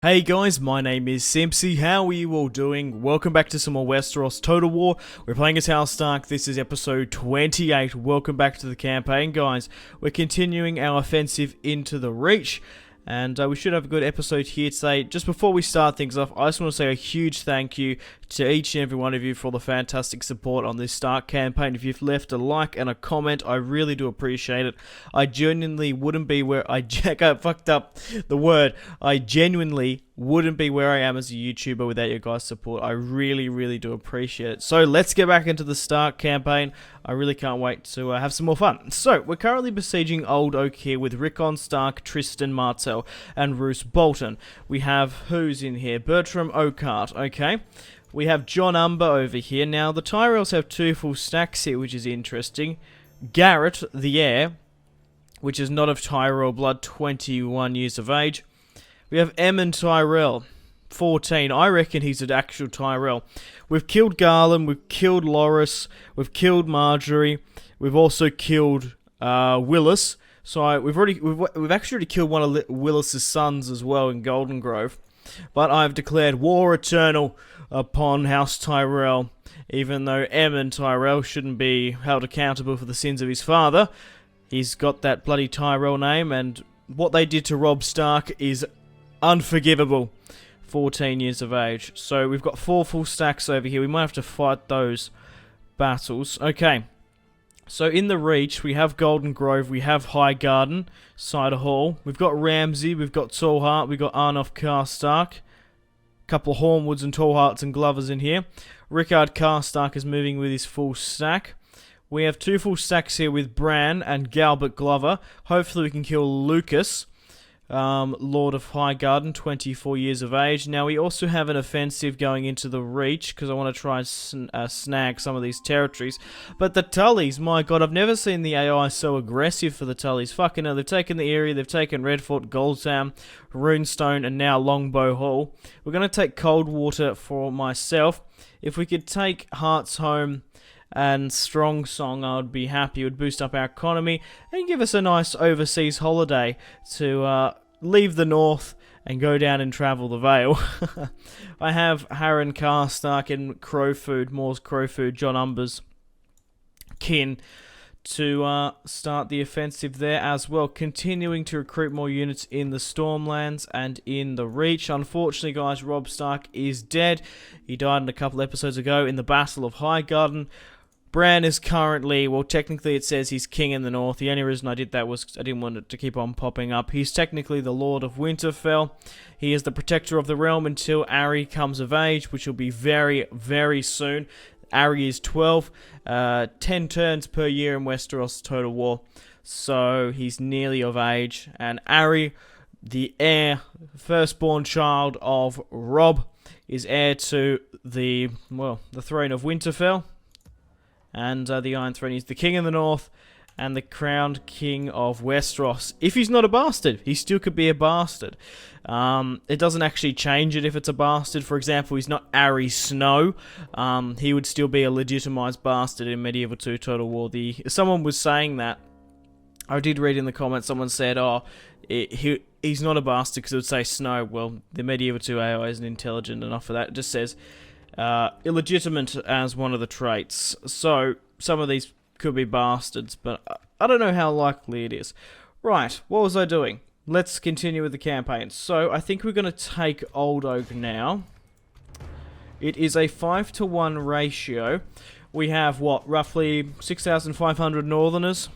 Hey guys, my name is Simpzy. How are you all doing? Welcome back to some more Westeros Total War. We're playing as House Stark. This is episode 28. Welcome back to the campaign, guys. We're continuing our offensive into the Reach, and we should have a good episode here today. Just before we start things off, I just want to say a huge thank you to each and every one of you for all the fantastic support on this Stark campaign. If you've left a like and a comment, I really do appreciate it. I genuinely wouldn't be where I fucked up the word. I genuinely wouldn't be where I am as a YouTuber without your guys' support. I really do appreciate it. So let's get back into the Stark campaign. I really can't wait to have some more fun. So we're currently besieging Old Oak here with Rickon Stark, Tristan Martell, and Roose Bolton. We have who's in here? Bertram Oakheart. Okay. We have John Umber over here. Now, the Tyrells have 2 full stacks here, which is interesting. Garrett, the heir, which is not of Tyrell blood, 21 years of age. We have Emmon Tyrell, 14. I reckon he's an actual Tyrell. We've killed Garland, we've killed Loras, we've killed Marjorie, we've also killed Willis. So we've actually already killed one of Willis's sons as well in Golden Grove. But I've declared war eternal upon House Tyrell, even though Emmon Tyrell shouldn't be held accountable for the sins of his father. He's got that bloody Tyrell name, and what they did to Robb Stark is unforgivable. 14 years of age. So we've got 4 full stacks over here. We might have to fight those battles. Okay. So in the Reach, we have Golden Grove, we have High Garden, Cider Hall. We've got Ramsay, we've got Tallheart, we've got Arnoff Karstark. Couple of Hornwoods and Tallhearts and Glovers in here. Rickard Karstark is moving with his full stack. We have 2 full stacks here with Bran and Galbert Glover. Hopefully we can kill Lucas, Lord of Highgarden, 24 years of age. Now we also have an offensive going into the Reach, because I want to try and snag some of these territories. But the Tullys, my god, I've never seen the AI so aggressive for the Tullys. Fucking hell, they've taken the area, they've taken Redfort, Goldtown, Runestone, and now Longbow Hall. We're going to take Coldwater for myself. If we could take Hearts Home and Strong Song, I would be happy. It would boost up our economy and give us a nice overseas holiday to leave the north and go down and travel the Vale. I have Harren Karstark and Crowfood, Moore's Crowfood, John Umber's kin, to start the offensive there as well, continuing to recruit more units in the Stormlands and in the Reach. Unfortunately, guys, Robb Stark is dead. He died a couple episodes ago in the Battle of Highgarden. Bran is currently, well, technically it says he's king in the north. The only reason I did that was I didn't want it to keep on popping up. He's technically the Lord of Winterfell. He is the protector of the realm until Arry comes of age, which will be very soon. Arry is 12, 10 turns per year in Westeros Total War, so he's nearly of age. And Arry, the heir, firstborn child of Robb, is heir to the throne of Winterfell. And the Iron Throne. He's the king in the north and the crowned king of Westeros. If he's not a bastard, he still could be a bastard. It doesn't actually change it if it's a bastard. For example, he's not Arry Snow. He would still be a legitimized bastard in Medieval 2 Total War. Someone was saying that. I did read in the comments, someone said, he's not a bastard because it would say Snow. Well, the Medieval 2 AI isn't intelligent enough for that. It just says illegitimate as one of the traits. So some of these could be bastards, but I don't know how likely it is. Right, what was I doing? Let's continue with the campaign. So I think we're going to take Old Oak now. It is a 5-to-1 ratio. We have, roughly 6,500 Northerners.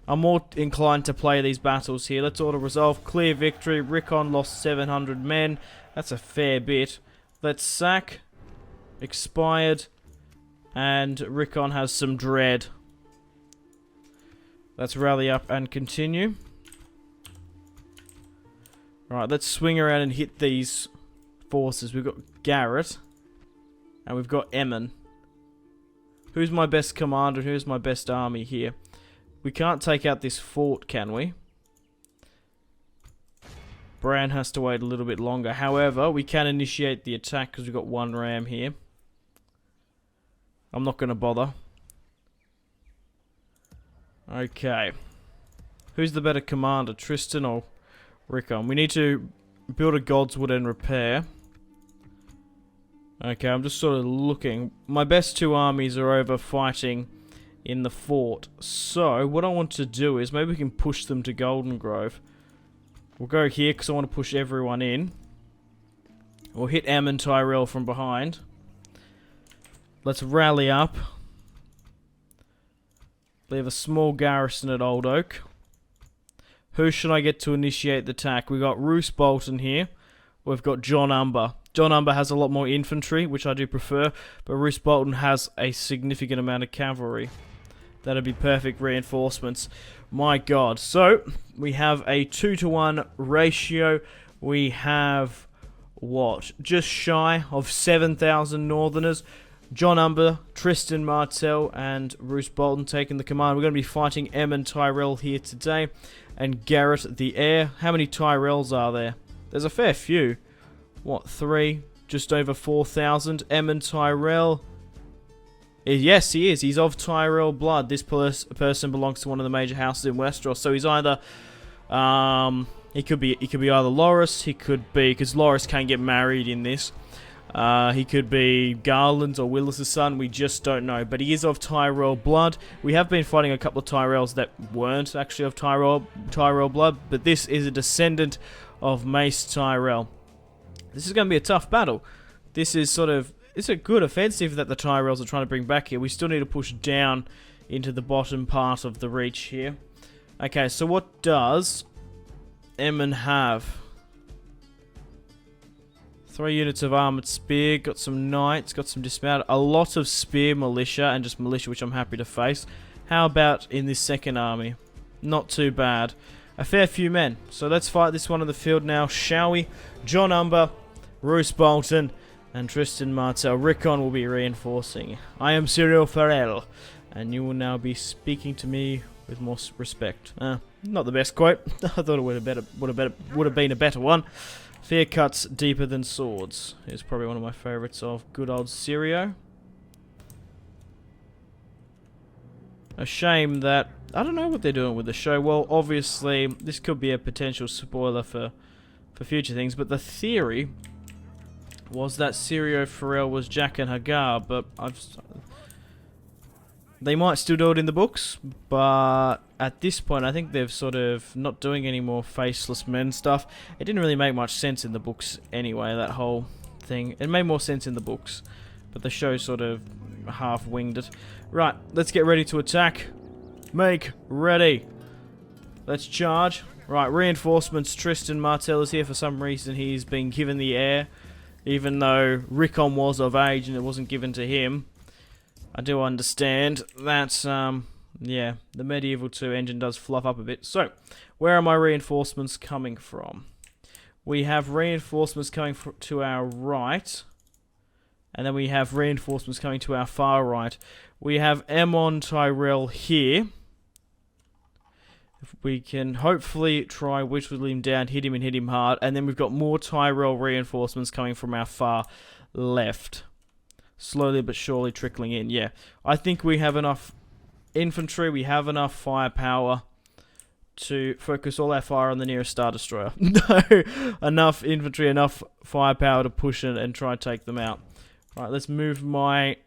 I'm more inclined to play these battles here. Let's auto-resolve. Clear victory. Rickon lost 700 men. That's a fair bit. Let's sack. Expired. And Rickon has some dread. Let's rally up and continue. Right, let's swing around and hit these forces. We've got Garrett. And we've got Emmon. Who's my best commander and who's my best army here? We can't take out this fort, can we? Bran has to wait a little bit longer. However, we can initiate the attack because we've got 1 ram here. I'm not going to bother. Okay. Who's the better commander, Tristan or Rickon? We need to Build a Godswood and repair. Okay, I'm just sort of looking. My best two armies are over fighting in the fort. So, what I want to do is, maybe we can push them to Golden Grove. We'll go here because I want to push everyone in. We'll hit Aemon Tyrell from behind. Let's rally up. Leave a small garrison at Old Oak. Who should I get to initiate the attack? We've got Roose Bolton here. We've got John Umber. John Umber has a lot more infantry, which I do prefer, but Roose Bolton has a significant amount of cavalry. That'd be perfect reinforcements. My god. So, we have a 2-to-1 ratio. We have, what? Just shy of 7,000 Northerners. John Umber, Tristan Martell, and Roose Bolton taking the command. We're going to be fighting Aemon Tyrell here today. And Garrett the Heir. How many Tyrells are there? There's a fair few. What, 3? Just over 4,000. Aemon Tyrell. Yes, he is. He's of Tyrell blood. This person belongs to one of the major houses in Westeros. So he's either, he could be either Loras. He could be, because Loras can't get married in this. He could be Garland's or Willis' son. We just don't know. But he is of Tyrell blood. We have been fighting a couple of Tyrells that weren't actually of Tyrell blood. But this is a descendant of Mace Tyrell. This is going to be a tough battle. This is sort of... It's a good offensive that the Tyrells are trying to bring back here. We still need to push down into the bottom part of the reach here. Okay, so what does Aemon have? 3 units of armoured spear, got some knights, got some dismounted, a lot of spear militia, and just militia, which I'm happy to face. How about in this second army? Not too bad. A fair few men. So let's fight this one on the field now, shall we? John Umber, Roose Bolton, and Tristan Martell. Rickon will be reinforcing. I am Cyril Farrell, and you will now be speaking to me with more respect. Not the best quote. I thought it would have been a better one. Fear cuts deeper than swords is probably one of my favourites of good old Syrio. A shame that I don't know what they're doing with the show. Well, obviously this could be a potential spoiler for future things, but the theory was that Syrio Farrell was Jack and Hagar, but they might still do it in the books, but at this point I think they've sort of not doing any more faceless men stuff. It didn't really make much sense in the books anyway, that whole thing. It made more sense in the books, but the show sort of half-winged it. Right, let's get ready to attack. Make ready. Let's charge. Right, reinforcements. Tristan Martell is here. For some reason he's been given the heir, even though Rickon was of age and it wasn't given to him. I do understand that, yeah, the Medieval 2 engine does fluff up a bit. So, where are my reinforcements coming from? We have reinforcements coming to our right, and then we have reinforcements coming to our far right. We have Aemon Tyrell here. If we can hopefully try whittle him down, hit him and hit him hard, and then we've got more Tyrell reinforcements coming from our far left. Slowly but surely trickling in, yeah. I think we have enough infantry, we have enough firepower to focus all our fire on the nearest Star Destroyer. No, enough infantry, enough firepower to push it and try and take them out. Right, let's move my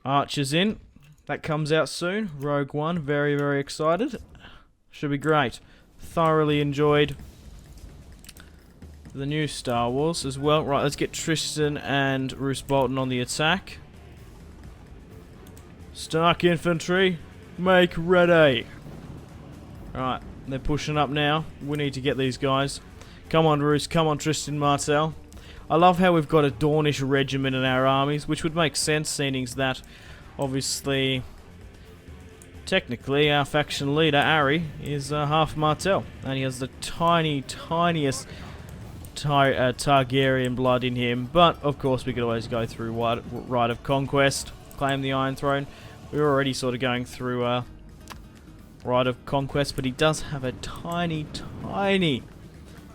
archers in. That comes out soon. Rogue One, very, very excited. Should be great. Thoroughly enjoyed the new Star Wars as well. Right, let's get Tristan and Roose Bolton on the attack. Stark infantry, make ready. Right, they're pushing up now. We need to get these guys. Come on, Roose. Come on, Tristan Martell. I love how we've got a Dornish regiment in our armies, which would make sense, seeing that, obviously, technically, our faction leader, Ari, is half Martell. And he has the tiniest Targaryen blood in him, but of course we could always go through Rite of Conquest, claim the Iron Throne. We're already sort of going through Rite of Conquest, but he does have a tiny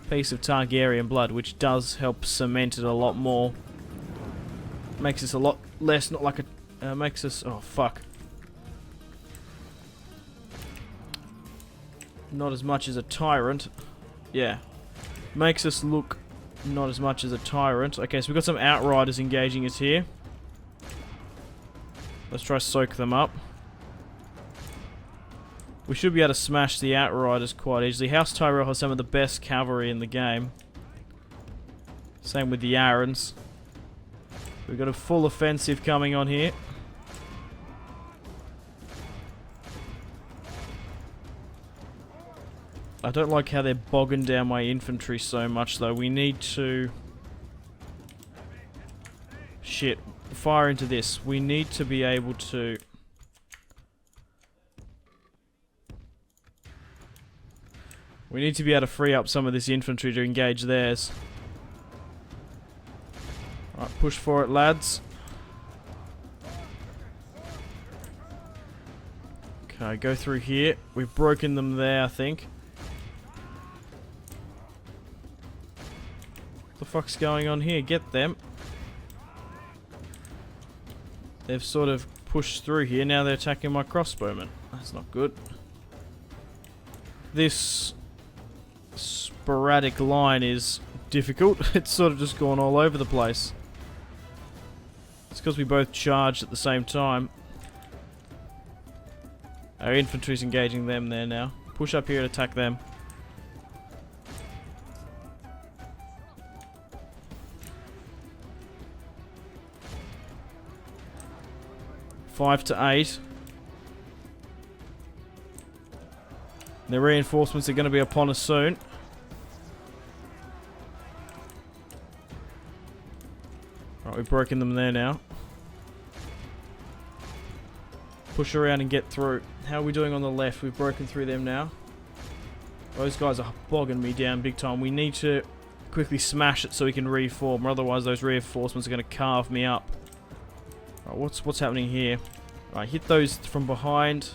piece of Targaryen blood, which does help cement it a lot more. Makes us a lot less, not like a, makes us, oh fuck. Not as much as a tyrant. Yeah. Makes us look not as much as a tyrant. Okay, so we've got some outriders engaging us here. Let's try soak them up. We should be able to smash the outriders quite easily. House Tyrell has some of the best cavalry in the game. Same with the Arryns. We've got a full offensive coming on here. I don't like how they're bogging down my infantry so much, though. We need to... Shit. Fire into this. We need to be able to... We need to be able to free up some of this infantry to engage theirs. Alright, push for it, lads. Okay, go through here. We've broken them there, I think. What the fuck's going on here? Get them. They've sort of pushed through here. Now they're attacking my crossbowmen. That's not good. This sporadic line is difficult. It's sort of just gone all over the place. It's because we both charged at the same time. Our infantry's engaging them there now. Push up here and attack them. Five to 8. The reinforcements are going to be upon us soon. Right, we've broken them there now. Push around and get through. How are we doing on the left? We've broken through them now. Those guys are bogging me down big time. We need to quickly smash it so we can reform, or otherwise those reinforcements are going to carve me up. Right, what's happening here? Right, hit those from behind.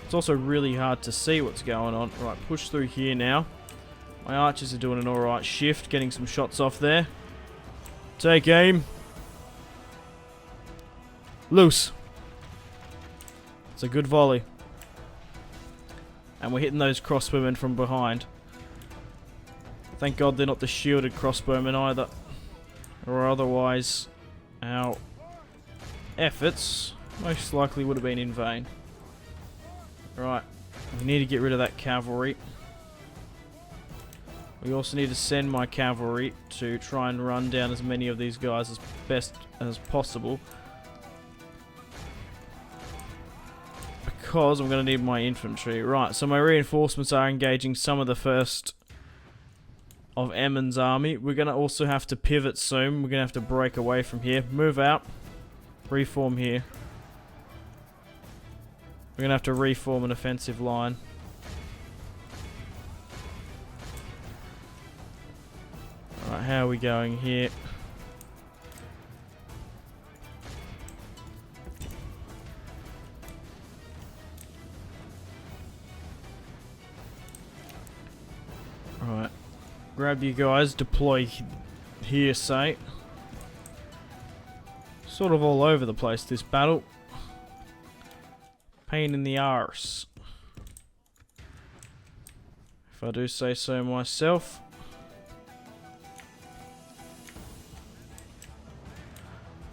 It's also really hard to see what's going on. Right, push through here now. My archers are doing an alright shift, getting some shots off there. Take aim. Loose. It's a good volley. And we're hitting those crossbowmen from behind. Thank God they're not the shielded crossbowmen either. Or otherwise, our efforts most likely would have been in vain. Right, we need to get rid of that cavalry. We also need to send my cavalry to try and run down as many of these guys as best as possible. Because I'm going to need my infantry. Right, so my reinforcements are engaging some of the first of Emmon's army. We're going to also have to pivot soon. We're going to have to break away from here. Move out. Reform here. We're going to have to reform an offensive line. Alright, how are we going here? Alright. Grab you guys, deploy here, say. Sort of all over the place, this battle. Pain in the arse, if I do say so myself.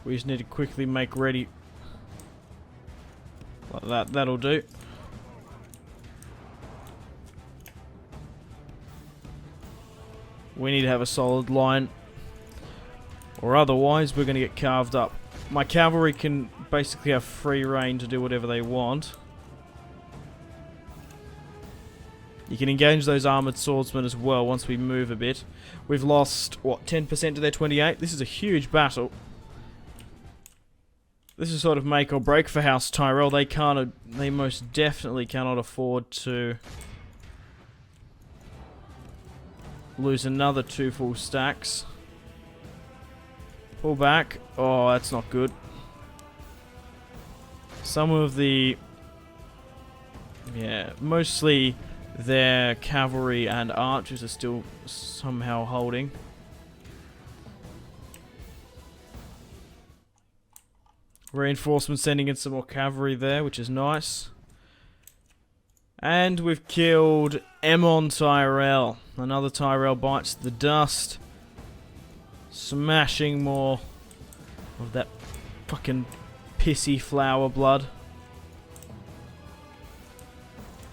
We just need to quickly make ready. Like that, that'll do. We need to have a solid line, or otherwise we're going to get carved up. My cavalry can basically have free reign to do whatever they want. You can engage those armoured swordsmen as well once we move a bit. We've lost, what, 10% to their 28? This is a huge battle. This is sort of make or break for House Tyrell. They most definitely cannot afford to lose another 2 full stacks. Pull back. Oh, that's not good. Some of the... Yeah, mostly their cavalry and archers are still somehow holding. Reinforcements sending in some more cavalry there, which is nice. And we've killed Aemon Tyrell. Another Tyrell bites the dust. Smashing more of that fucking pissy flower blood.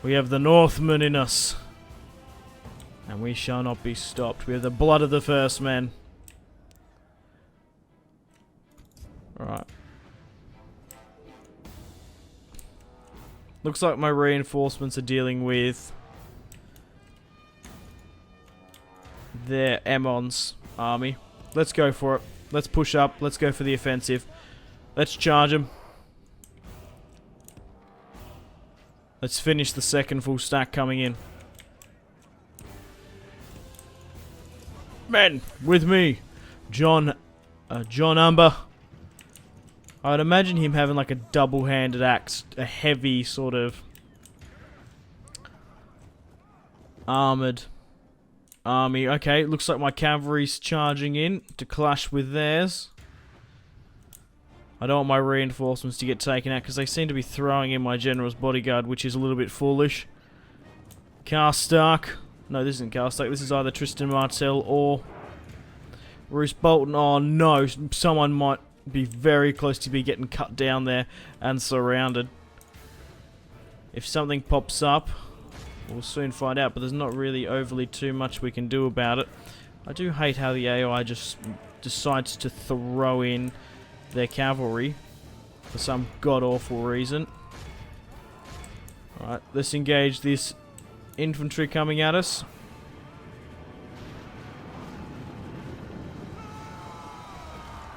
We have the Northmen in us. And we shall not be stopped. We have the blood of the first men. Alright. Looks like my reinforcements are dealing with their Ammon's army. Let's go for it. Let's push up. Let's go for the offensive. Let's charge them. Let's finish the second full stack coming in. Men, with me. John Umber. I would imagine him having like a double-handed axe, a heavy sort of armored army. Okay, looks like my cavalry's charging in to clash with theirs. I don't want my reinforcements to get taken out because they seem to be throwing in my general's bodyguard, which is a little bit foolish. Karstark. No, this isn't Karstark. This is either Tristan Martell or Roose Bolton. Oh no, someone might be very close to be getting cut down there and surrounded. If something pops up, we'll soon find out, but there's not really overly too much we can do about it. I do hate how the AI just decides to throw in their cavalry for some god-awful reason. Alright, let's engage this infantry coming at us.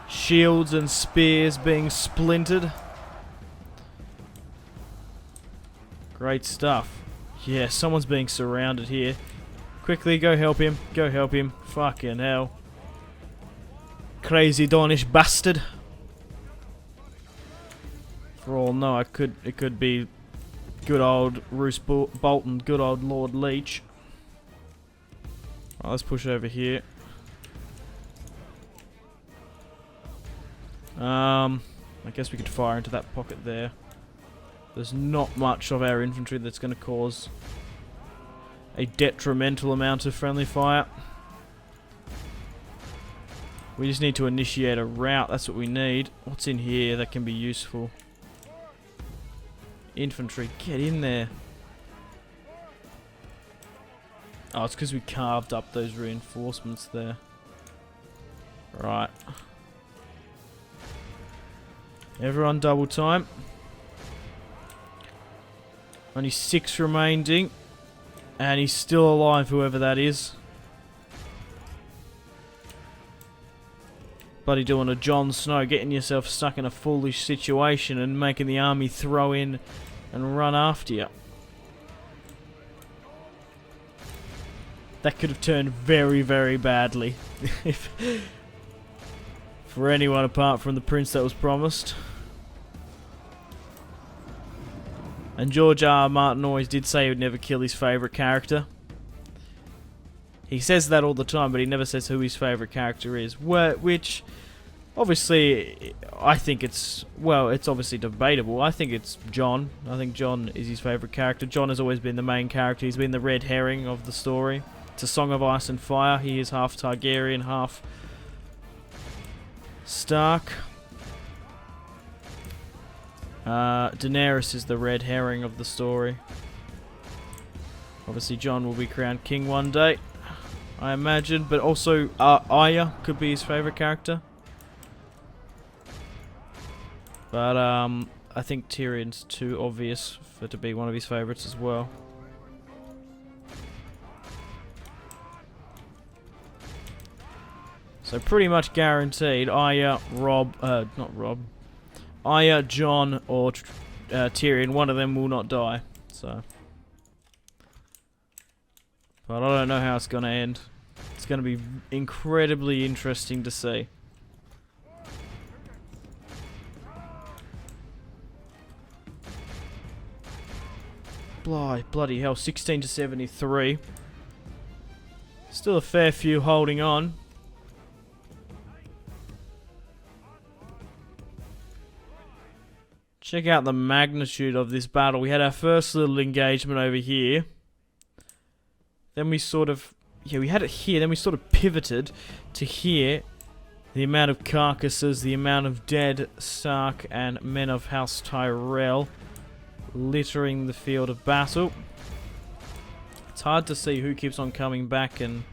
Shields and spears being splintered. Great stuff. Yeah, someone's being surrounded here. Quickly, go help him. Go help him. Fucking hell. Crazy Dornish bastard. For all know, it could be good old Roose Bolton, good old Lord Leech. Right, let's push over here. I guess we could fire into that pocket there. There's not much of our infantry that's going to cause a detrimental amount of friendly fire. We just need to initiate a rout, that's what we need. What's in here that can be useful? Infantry, get in there. Oh, it's because we carved up those reinforcements there. Right. Everyone double time. Only 6 remaining. And he's still alive, whoever that is. Bloody doing a Jon Snow, getting yourself stuck in a foolish situation and making the army throw in and run after you. That could have turned very, very badly. if for anyone apart from the prince that was promised. And George R. R. Martin always did say he would never kill his favourite character. He says that all the time, but he never says who his favourite character is. Which, obviously, I think it's... Well, it's obviously debatable. I think it's Jon. I think Jon is his favourite character. Jon has always been the main character. He's been the red herring of the story. It's a Song of Ice and Fire. He is half Targaryen, half Stark. Daenerys is the red herring of the story. Obviously, Jon will be crowned king one day, I imagine. But also, Arya could be his favourite character. But I think Tyrion's too obvious for to be one of his favourites as well. So pretty much guaranteed, Arya, Arya, Jon, or Tyrion, one of them will not die. So, but I don't know how it's going to end. It's going to be incredibly interesting to see. Bloody hell, 16 to 73. Still a fair few holding on. Check out the magnitude of this battle. We had our first little engagement over here. Then we sort of yeah, we had it here, then we sort of pivoted to here. The amount of carcasses, the amount of dead Stark and men of House Tyrell littering the field of battle. It's hard to see who keeps on coming back and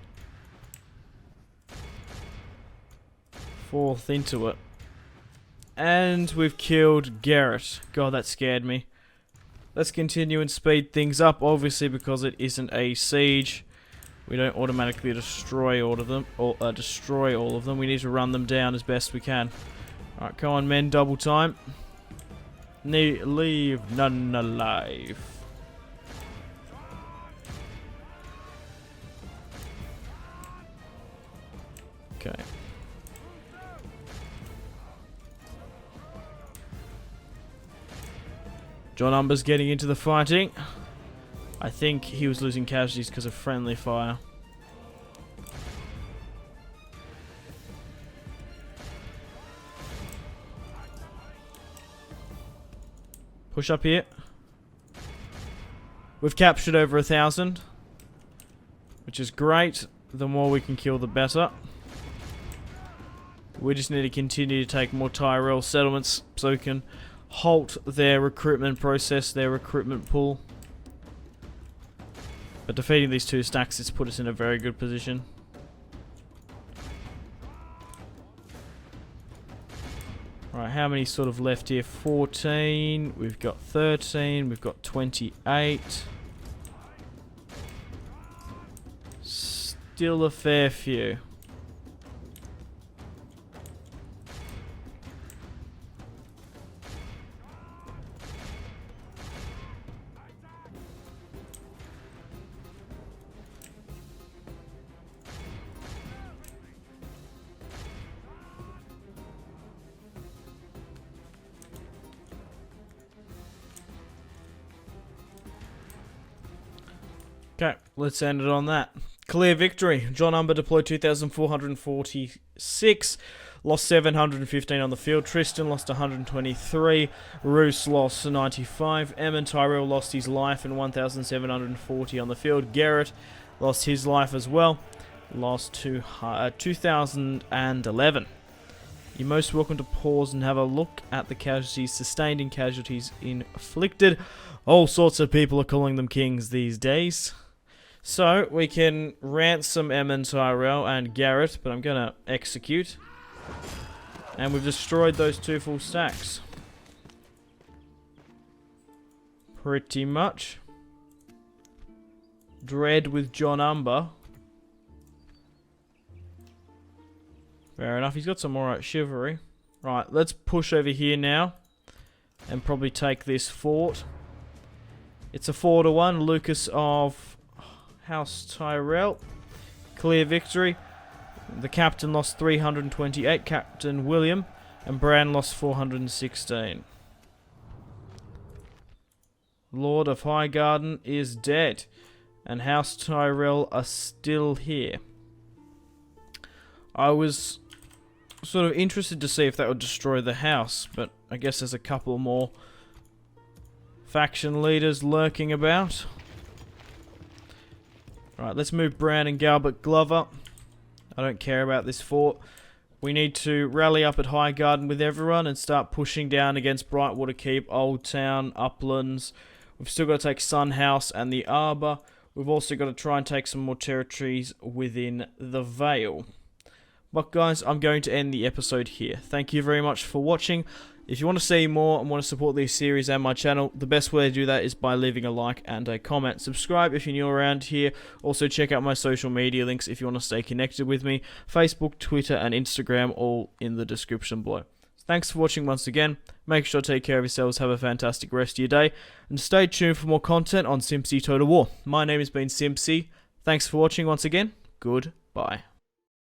forth into it. And we've killed Garrett. God, that scared me. Let's continue and speed things up, obviously because it isn't a siege. We don't automatically destroy all of them, We need to run them down as best we can. Alright, come on men, double time. Leave none alive. Okay. John Umber's getting into the fighting. I think he was losing casualties because of friendly fire. Push up here. We've captured over 1,000, which is great. The more we can kill, the better. We just need to continue to take more Tyrell settlements so we can halt their recruitment process, their recruitment pool. But defeating these 2 stacks has put us in a very good position. Right, how many sort of left here? 14. We've got 13. We've got 28. Still a fair few. Okay, let's end it on that. Clear victory. John Umber deployed 2,446, lost 715 on the field. Tristan lost 123. Roose lost 95. Aemon Tyrell lost his life and 1,740 on the field. Garrett lost his life as well. Lost 2,011. You're most welcome to pause and have a look at the casualties sustained and casualties inflicted. All sorts of people are calling them kings these days. So, we can ransom Aemon Tyrell and Garrett, but I'm going to execute. And we've destroyed those 2 full stacks. Pretty much. Dread with John Umber. Fair enough, he's got some alright chivalry. Right, let's push over here now. And probably take this fort. It's a 4-1. Lucas of House Tyrell. Clear victory. The captain lost 328. Captain William. And Bran lost 416. Lord of Highgarden is dead. And House Tyrell are still here. I was sort of interested to see if that would destroy the house, but I guess there's a couple more faction leaders lurking about. Right, let's move Bran and Galbert Glover. I don't care about this fort. We need to rally up at Highgarden with everyone and start pushing down against Brightwater Keep, Old Town, Uplands. We've still got to take Sun House and the Arbor. We've also got to try and take some more territories within the Vale. But guys, I'm going to end the episode here. Thank you very much for watching. If you want to see more and want to support this series and my channel, the best way to do that is by leaving a like and a comment. Subscribe if you're new around here. Also check out my social media links if you want to stay connected with me. Facebook, Twitter and Instagram, all in the description below. Thanks for watching once again. Make sure to take care of yourselves, have a fantastic rest of your day, and stay tuned for more content on Simpzy Total War. My name has been Simpzy. Thanks for watching once again. Goodbye.